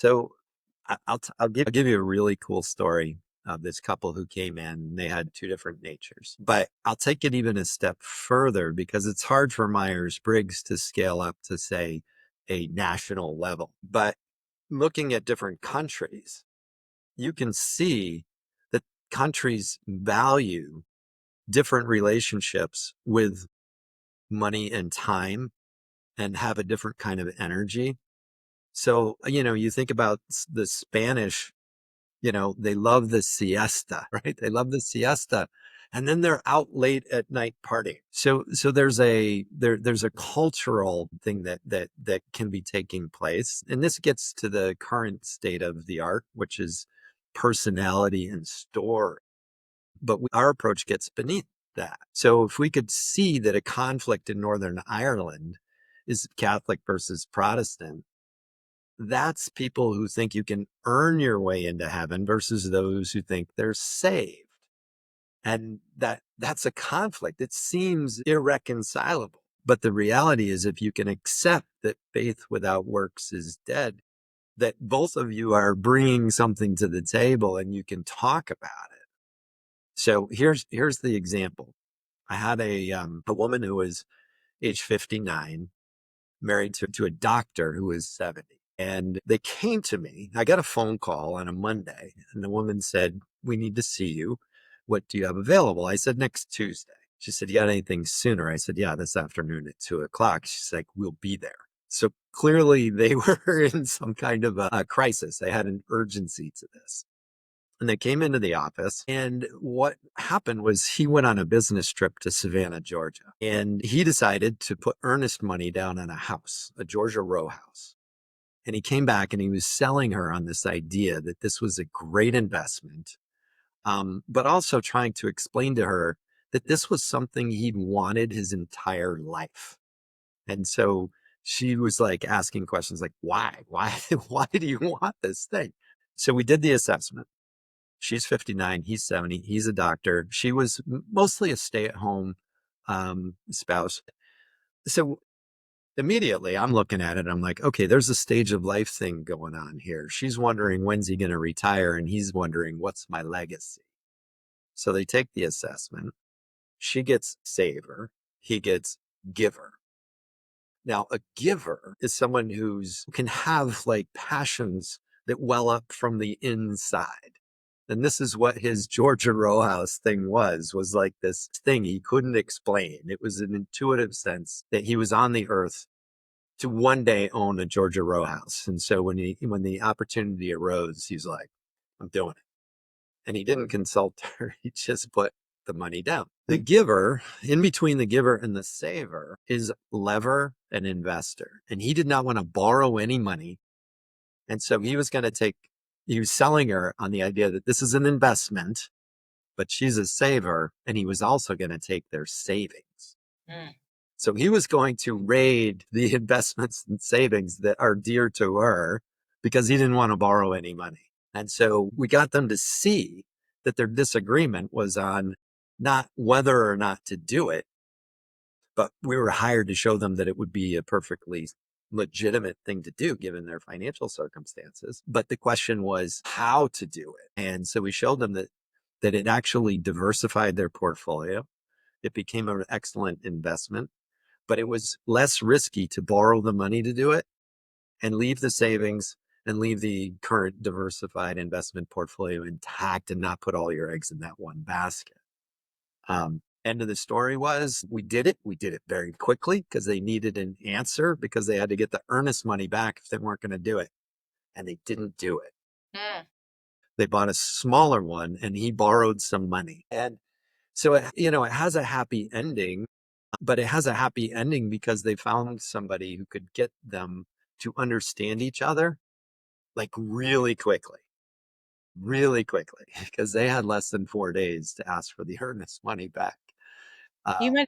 So I'll give you a really cool story of this couple who came in. They had two different natures, but I'll take it even a step further because it's hard for Myers-Briggs to scale up to say a national level. But looking at different countries, you can see that countries value different relationships with money and time and have a different kind of energy. So, you think about the Spanish, they love the siesta, right? They love the siesta. And then they're out late at night partying. So there's a cultural thing that can be taking place. And this gets to the current state of the art, which is personality and story. But our approach gets beneath that. So if we could see that a conflict in Northern Ireland is Catholic versus Protestant, that's people who think you can earn your way into heaven versus those who think they're saved. And that's a conflict. It seems irreconcilable. But the reality is, if you can accept that faith without works is dead, that both of you are bringing something to the table and you can talk about it. So here's the example. I had a woman who was age 59, married to a doctor who was 70. And they came to me. I got a phone call on a Monday, and the woman said, "We need to see you. What do you have available?" I said, "Next Tuesday." She said, "You got anything sooner?" I said, "Yeah, this afternoon at 2 o'clock." She's like, "We'll be there." So clearly they were in some kind of a crisis. They had an urgency to this. And they came into the office. And what happened was he went on a business trip to Savannah, Georgia. And he decided to put earnest money down on a house, a Georgia row house. And he came back and he was selling her on this idea that this was a great investment, but also trying to explain to her that this was something he'd wanted his entire life. And so she was like asking questions like, why, why do you want this thing? So we did the assessment. She's 59, he's 70, he's a doctor. She was mostly a stay-at-home spouse. So immediately I'm looking at it, I'm like, okay, there's a stage of life thing going on here. She's wondering, when's he going to retire? And he's wondering, what's my legacy? So they take the assessment. She gets saver, he gets giver. Now, a giver is someone who's can have like passions that well up from the inside. And this is what his Georgia row house thing was like this thing he couldn't explain. It was an intuitive sense that he was on the earth to one day own a Georgia row house. And so when the opportunity arose, he's like, "I'm doing it." And he didn't consult her. He just put the money down. The giver, in between the giver and the saver, is lever and investor. And he did not want to borrow any money. And so he was selling her on the idea that this is an investment, but she's a saver. And he was also going to take their savings. Mm. So he was going to raid the investments and savings that are dear to her because he didn't want to borrow any money. And so we got them to see that their disagreement was on not whether or not to do it, but we were hired to show them that it would be a perfectly legitimate thing to do given their financial circumstances. But the question was how to do it. And so we showed them that it actually diversified their portfolio. It became an excellent investment, but it was less risky to borrow the money to do it and leave the savings and leave the current diversified investment portfolio intact and not put all your eggs in that one basket. End of the story was we did it. We did it very quickly because they needed an answer because they had to get the earnest money back if they weren't going to do it. And they didn't do it. Mm. They bought a smaller one and he borrowed some money. And so, it has a happy ending, but it has a happy ending because they found somebody who could get them to understand each other like really quickly, because they had less than 4 days to ask for the earnest money back. You Uh,